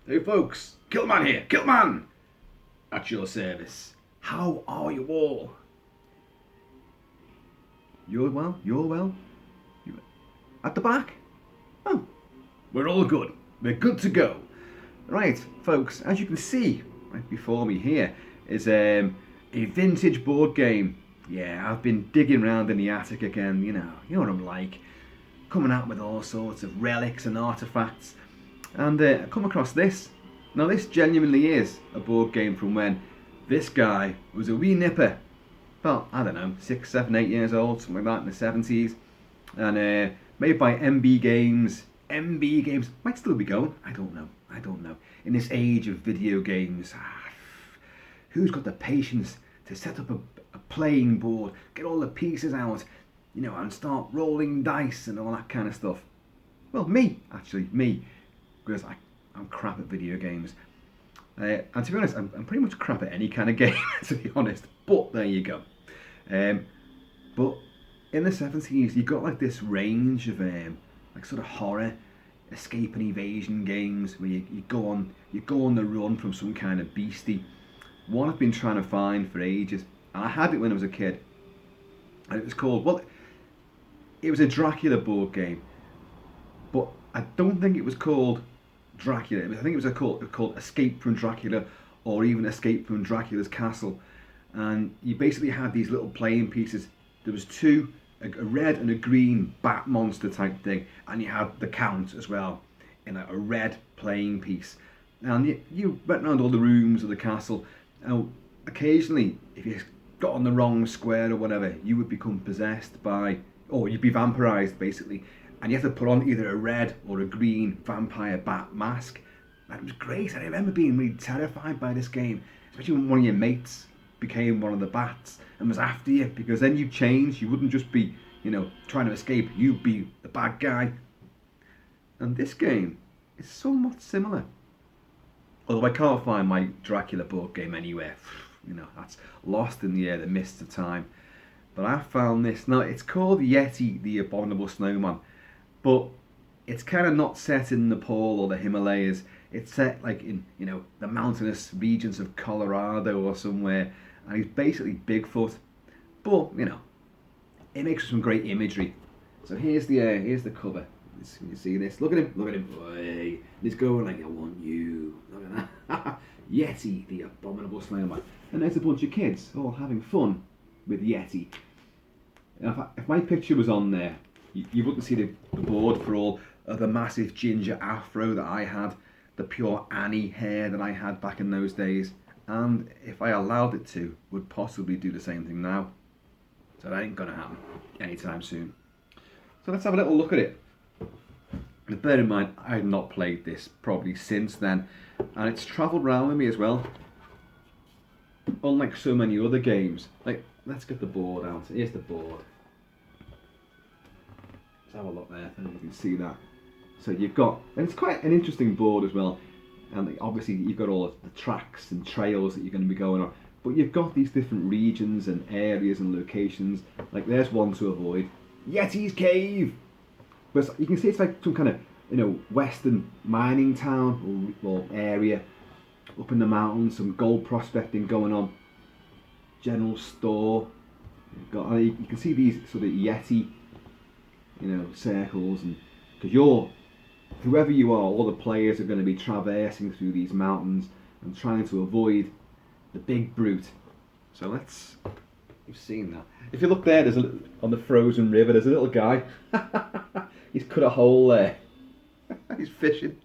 Hey folks, Kilt-Man here, Kilt-Man! At your service. How are you all? You're well? You're well? You at the back? Oh, we're all good. We're good to go. Right, folks, as you can see right before me here is a vintage board game. Yeah, I've been digging around in the attic again, you know what I'm like. Coming out with all sorts of relics and artifacts. And I come across this. Now this genuinely is a board game from when this guy was a wee nipper. About, I don't know, 6, 7, 8 years old, something like that in the 70s. And made by MB Games. MB Games might still be going. I don't know. In this age of video games, who's got the patience to set up a playing board, get all the pieces out, and start rolling dice and all that kind of stuff? Well, me, actually, me. Because I'm crap at video games. And to be honest, I'm pretty much crap at any kind of game, to be honest. But there you go. But in the 70s, you got like this range of like sort of horror, escape and evasion games where you go on the run from some kind of beastie. One I've been trying to find for ages. And I had it when I was a kid. And it was called, well, it was a Dracula board game. But I don't think it was called Dracula. I think it was called Escape from Dracula, or even Escape from Dracula's Castle. And you basically had these little playing pieces. There was two, a red and a green bat monster type thing, and you had the Count as well in a red playing piece. And you went around all the rooms of the castle. Now, occasionally, if you got on the wrong square or whatever, you would become possessed by, or you'd be vampirized basically. And you have to put on either a red or a green vampire bat mask. And it was great. I remember being really terrified by this game, especially when one of your mates became one of the bats and was after you, because then you changed. You wouldn't just be, trying to escape. You'd be the bad guy. And this game is somewhat similar. Although I can't find my Dracula board game anywhere. That's lost in the mists of time. But I found this. Now, it's called Yeti The Abominable Snowman. But it's kind of not set in Nepal or the Himalayas. It's set like in, the mountainous regions of Colorado or somewhere. And he's basically Bigfoot. But, it makes some great imagery. So here's the cover. You see this? Look at him. Boy. He's going like, I want you. Look at that. Yeti, the Abominable Snowman. And there's a bunch of kids all having fun with Yeti. If my picture was on there, you wouldn't see the board for all of the massive ginger afro that I had, the pure Annie hair that I had back in those days, and if I allowed it to, would possibly do the same thing now. So that ain't gonna happen anytime soon. So let's have a little look at it. But bear in mind, I have not played this probably since then, and it's travelled around with me as well. Unlike so many other games. Like, let's get the board out. Here's the board. Have a look there, and you can see that. So you've got, and it's quite an interesting board as well. And obviously you've got all of the tracks and trails that you're going to be going on. But you've got these different regions and areas and locations. Like there's one to avoid, Yeti's Cave. But you can see it's like some kind of western mining town or area up in the mountains. Some gold prospecting going on. General store. You can see these sort of Yeti circles, and because whoever you are, all the players are going to be traversing through these mountains and trying to avoid the big brute. So you've seen that. If you look there, on the frozen river, there's a little guy. He's cut a hole there. He's fishing.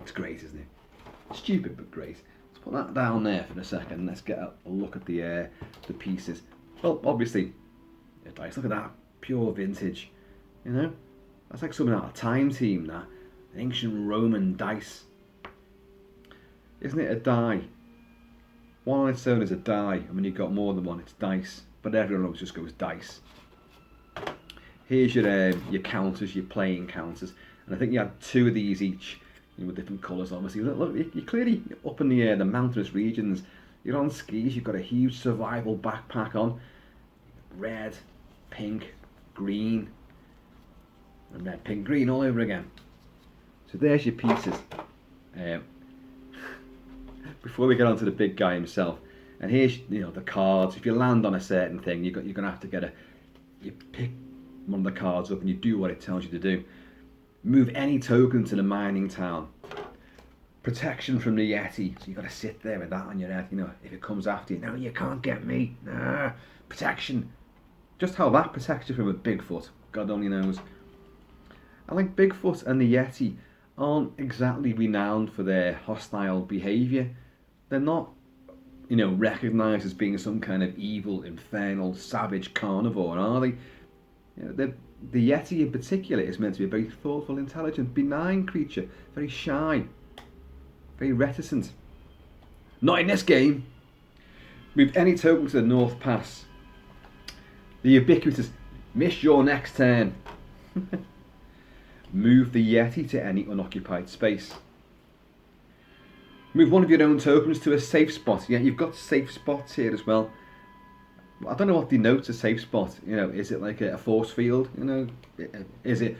It's great, isn't it? Stupid, but great. Let's put that down there for a second. Let's get a look at the pieces. Well, obviously, the dice. Look at that, pure vintage. That's like something out of Time Team, that. An ancient Roman dice. Isn't it a die? One on its own is a die, and when you've got more than one, it's dice. But everyone else just goes dice. Here's your counters, your playing counters. And I think you had 2 of these each, with different colours, obviously. Look, you're clearly up in the mountainous regions. You're on skis, you've got a huge survival backpack on. Red, pink, green. And red, pink, green all over again. So there's your pieces. before we get on to the big guy himself, and here's the cards. If you land on a certain thing, you're gonna have to you pick one of the cards up and you do what it tells you to do. Move any token to the mining town. Protection from the Yeti, so you've got to sit there with that on your head. If it comes after you, no, you can't get me. Nah. Protection. Just how that protects you from a Bigfoot, God only knows. I think Bigfoot and the Yeti aren't exactly renowned for their hostile behaviour. They're not, recognised as being some kind of evil, infernal, savage carnivore, are they? The Yeti in particular is meant to be a very thoughtful, intelligent, benign creature, very shy, very reticent. Not in this game. Move any token to the North Pass. The ubiquitous miss your next turn. Move the Yeti to any unoccupied space. Move one of your own tokens to a safe spot. Yeah, you've got safe spots here as well. I don't know what denotes a safe spot. Is it like a force field? Is it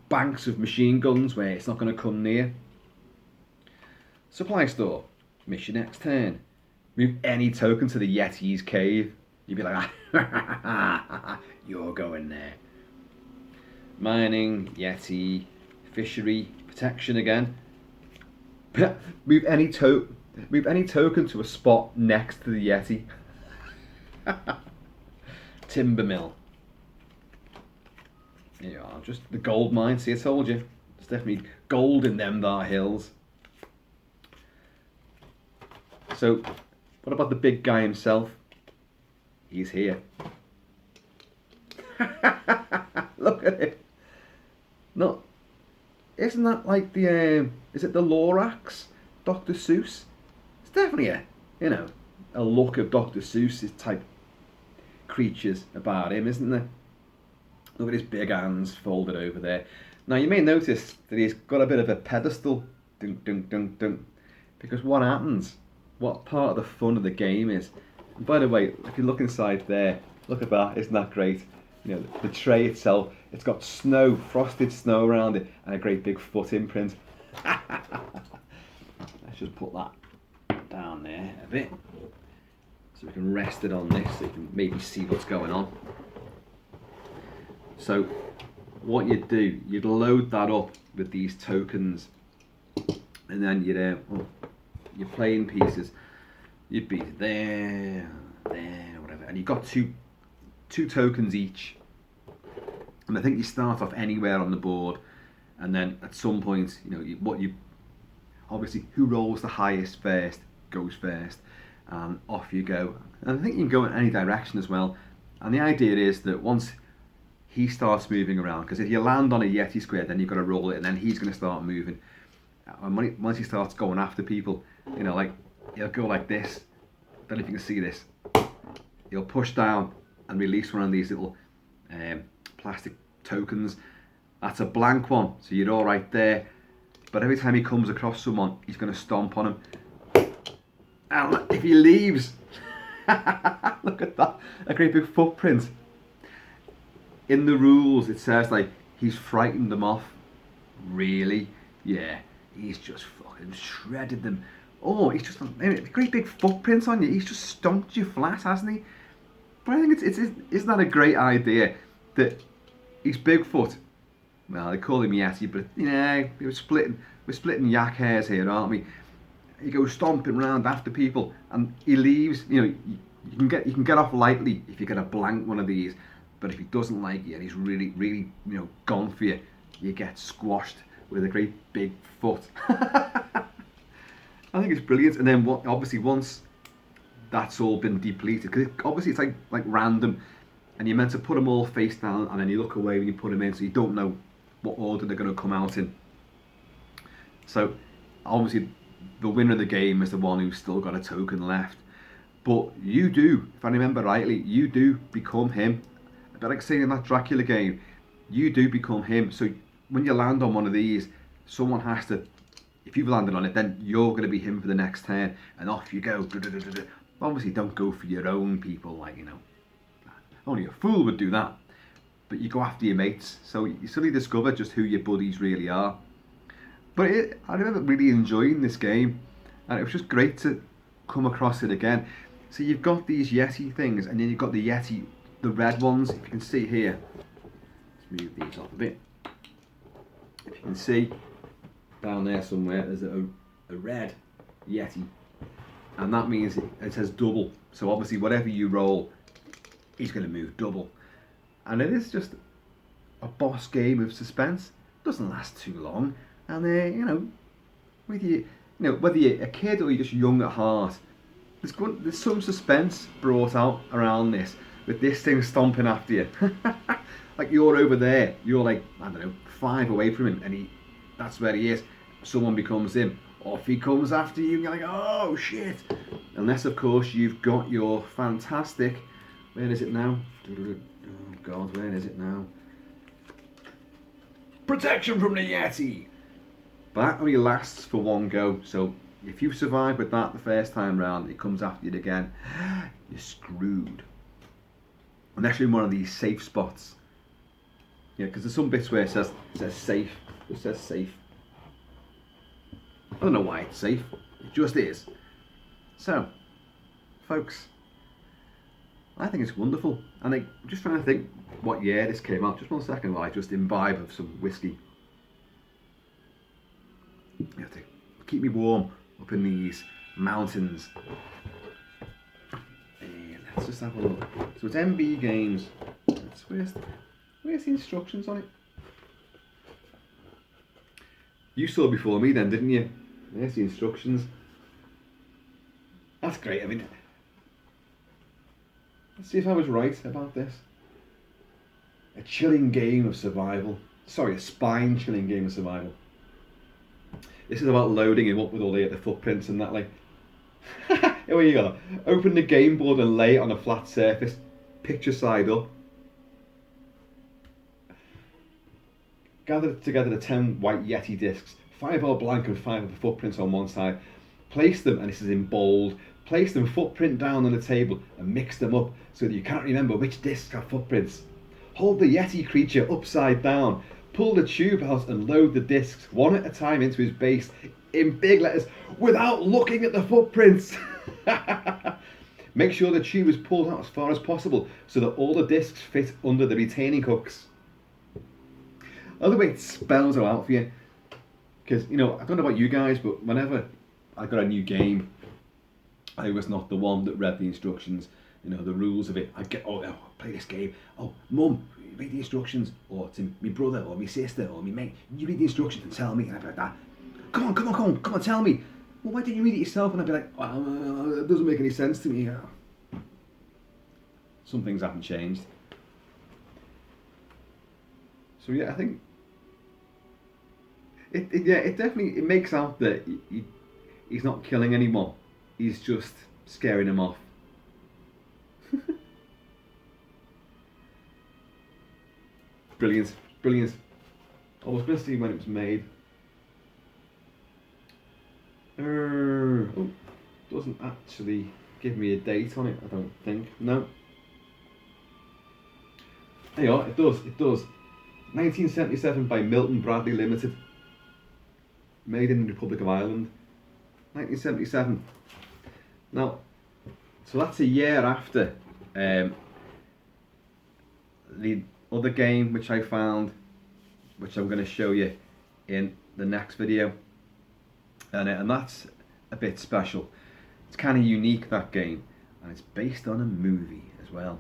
banks of machine guns where it's not going to come near? Supply store. Miss your next turn. Move any token to the Yeti's cave. You'd be like, you're going there. Mining, Yeti, fishery, protection again. Move any token to a spot next to the Yeti. Timber mill. There you are, just the gold mine. See, I told you. There's definitely gold in them there hills. So, what about the big guy himself? He's here. Look at it. No, isn't that like the is it the Lorax, Dr. Seuss? It's definitely a look of Dr. Seuss's type creatures about him, isn't there? Look at his big hands folded over there. Now you may notice that he's got a bit of a pedestal, dunk dunk dunk dunk, because what happens? What part of the fun of the game is? And by the way, if you look inside there, look at that, isn't that great? The tray itself, it's got snow, frosted snow around it, and a great big foot imprint. Let's just put that down there a bit, so we can rest it on this, so you can maybe see what's going on. So, what you'd do, you'd load that up with these tokens, and then your playing pieces, you'd be there, whatever, and you've got two tokens each, and I think you start off anywhere on the board, and then at some point, obviously who rolls the highest first goes first, and off you go. And I think you can go in any direction as well. And the idea is that once he starts moving around, because if you land on a Yeti square, then you've got to roll it, and then he's going to start moving. And once he starts going after people, like he'll go like this. I don't know if you can see this. He'll push down and release one of these little plastic tokens. That's a blank one, so you're all right there. But every time he comes across someone, he's going to stomp on him. And if he leaves, look at that, a great big footprint. In the rules, it says like he's frightened them off. Really? Yeah, he's just fucking shredded them. Oh, he's just a great big footprint on you. He's just stomped you flat, hasn't he? But I think isn't that a great idea that he's Bigfoot? Well, they call him Yeti, but we're splitting yak hairs here, aren't we? He goes stomping around after people, and he leaves. You can get off lightly if you get a blank one of these, but if he doesn't like you and he's really, really, gone for you, you get squashed with a great big foot. I think it's brilliant. And then obviously once that's all been depleted, because obviously it's like random, and you're meant to put them all face down, and then you look away when you put them in, so you don't know what order they're going to come out in. So obviously the winner of the game is the one who's still got a token left. But you do, if I remember rightly, you do become him. A bit like saying in that Dracula game, you do become him. So when you land on one of these, someone has to, if you've landed on it, then you're going to be him for the next turn, and off you go. Obviously don't go for your own people, only a fool would do that. But you go after your mates, so you suddenly discover just who your buddies really are. But I remember really enjoying this game, and it was just great to come across it again. So you've got these Yeti things, and then you've got the Yeti, the red ones. If you can see here, let's move these off a bit. If you can see down there somewhere, there's a red Yeti, and that means it says double. So obviously, whatever you roll, he's going to move double. And it is just a boss game of suspense. Doesn't last too long, and you know, with you know, whether you're a kid or you're just young at heart, there's some suspense brought out around this, with this thing stomping after you. Like you're over there, you're like, I don't know, 5 away from him, and that's where he is. Someone becomes him. Off he comes after you, and you're like, oh shit. Unless, of course, you've got your fantastic, where is it now? Oh God, where is it now? Protection from the Yeti! But that only lasts for one go, so if you survive with that the first time round, it comes after you again, you're screwed. Unless you're in one of these safe spots. Yeah, because there's some bits where it says safe. It says safe. I don't know why it's safe. It just is. So, folks, I think it's wonderful. And I'm just trying to think what year this came out. Just 1 second while I just imbibe of some whiskey. You have to keep me warm up in these mountains. And let's just have a look. So it's MB Games. Where's the instructions on it? You saw before me then, didn't you? There's the instructions. That's great. I mean, let's see if I was right about this. A chilling game of survival. Sorry, a spine-chilling game of survival. This is about loading him up with all the footprints and that, like. Here you go. Open the game board and lay it on a flat surface. Picture side up. Gather together the 10 white Yeti discs. 5 are blank and 5 are the footprints on one side. Place them, and this is in bold, place them footprint down on the table and mix them up so that you can't remember which discs have footprints. Hold the Yeti creature upside down. Pull the tube out and load the discs one at a time into his base in big letters without looking at the footprints. Make sure the tube is pulled out as far as possible so that all the discs fit under the retaining hooks. Other way it spells it out for you. Because, you know, I don't know about you guys, but whenever I got a new game, I was not the one that read the instructions, you know, the rules of it. I'd get, oh, play this game. Oh, Mum, read the instructions. Or to my brother, or my sister, or my mate, you read the instructions and tell me. And I'd be like that. Come on, tell me. Well, why didn't you read it yourself? And I'd be like, well, it doesn't make any sense to me. Some things haven't changed. So yeah, I think it definitely makes out that he's not killing anyone. He's just scaring them off. Brilliant. I was going to see when it was made. Doesn't actually give me a date on it, I don't think. No. There you are, it does. 1977 by Milton Bradley Limited. Made in the Republic of Ireland. 1977. Now, so that's a year after the other game which I found, which I'm going to show you in the next video. And that's a bit special. It's kind of unique, that game. And it's based on a movie as well.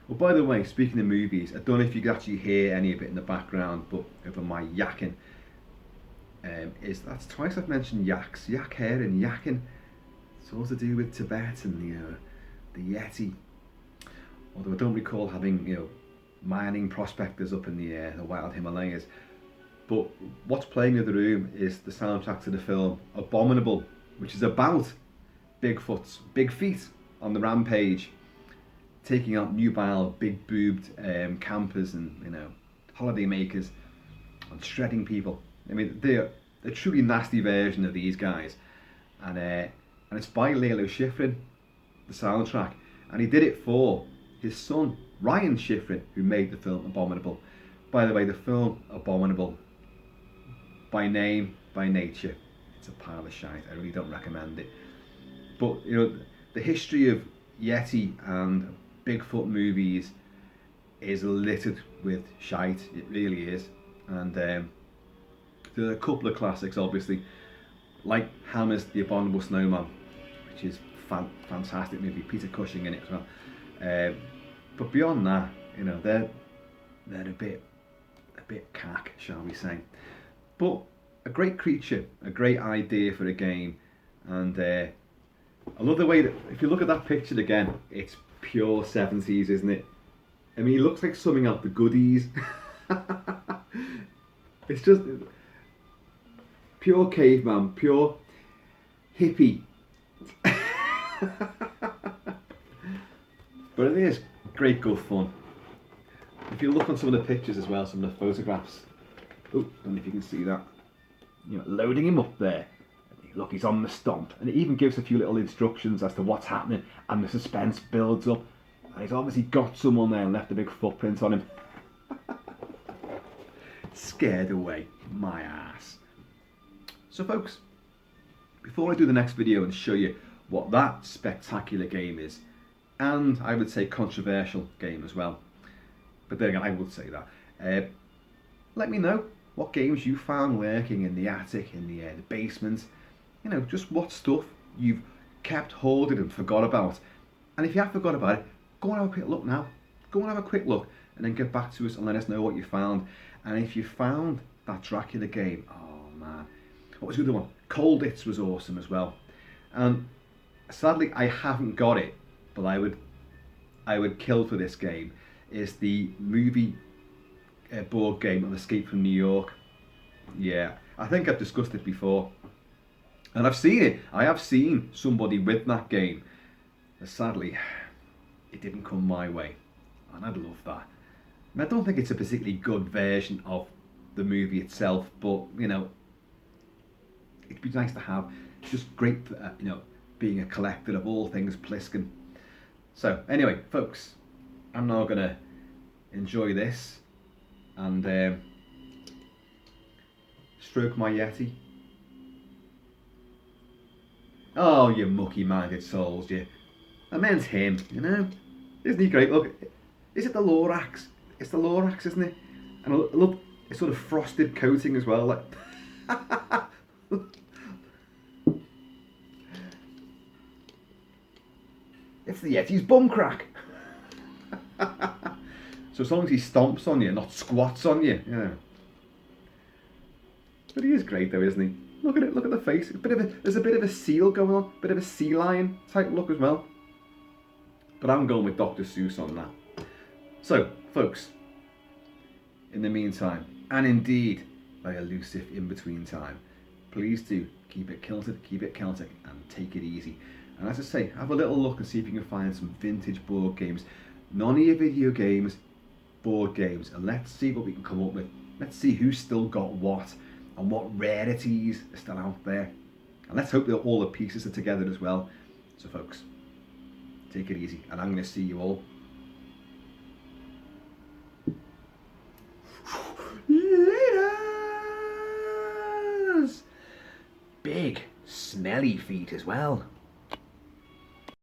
Well, by the way, speaking of movies, I don't know if you can actually hear any of it in the background, but over my yakking, that's twice I've mentioned yaks, yak hair and yakking. It's all to do with Tibet and the Yeti. Although I don't recall having mining prospectors up in the wild Himalayas. But what's playing in the room is the soundtrack to the film Abominable, which is about Bigfoot's big feet on the rampage, taking out nubile, big-boobed campers and holiday makers and shredding people. I mean, they're a truly nasty version of these guys, and it's by Lalo Schifrin, the soundtrack, and he did it for his son Ryan Schifrin, who made the film Abominable. By the way, the film Abominable, by name, by nature, it's a pile of shite. I really don't recommend it. But you know, the history of Yeti and Bigfoot movies is littered with shite. It really is. And there are a couple of classics, obviously, like Hammer's The Abominable Snowman, which is fantastic movie. Peter Cushing in it as well. But beyond that, you know, they're a bit cack, shall we say? But a great creature, a great idea for a game, and I love the way that if you look at that picture again, it's pure 70s, isn't it? I mean, he looks like something out the Goodies. It's just pure caveman, pure hippie. But it is great good fun. If you look on some of the pictures as well, some of the photographs. Oh, I don't know if you can see that. You know, loading him up there. Look, he's on the stump, and it even gives a few little instructions as to what's happening, and the suspense builds up. And he's obviously got someone there and left a big footprint on him. Scared away my ass. So folks, before I do the next video and show you what that spectacular game is, and I would say controversial game as well, but then again I would say that, let me know what games you found lurking in the attic, in the basement, you know, just what stuff you've kept hoarded and forgot about. And if you have forgot about it, go and have a quick look now. Go and have a quick look and then get back to us and let us know what you found. And if you found that Dracula game, oh man, what was the other one? Cold Its was awesome as well. And sadly I haven't got it, but I would kill for this game. Is the movie board game of Escape from New York. Yeah, I think I've discussed it before. And I've seen it. I have seen somebody with that game. But sadly, it didn't come my way. And I'd love that. And I don't think it's a particularly good version of the movie itself, but, you know, it'd be nice to have. It's just great, you know, being a collector of all things Pliskin. So, anyway, folks, I'm now going to enjoy this and stroke my Yeti. Oh, you mucky-minded souls, you. I meant him, you know. Isn't he great? Look, is it the Lorax? It's the Lorax, isn't it? And I love it's sort of frosted coating as well, like. It's the Yeti's bum crack. So as long as he stomps on you, not squats on you, yeah. But he is great though, isn't he? Look at it, look at the face. There's a bit of a seal going on, a bit of a sea lion type look as well. But I'm going with Dr. Seuss on that. So, folks, in the meantime, and indeed by elusive in between time, please do keep it kilted, keep it Celtic, and take it easy. And as I say, have a little look and see if you can find some vintage board games. None of your video games, board games, and let's see what we can come up with. Let's see who's still got what, and what rarities are still out there. And let's hope that all the pieces are together as well. So folks, take it easy, and I'm going to see you all later. Big, smelly feet as well.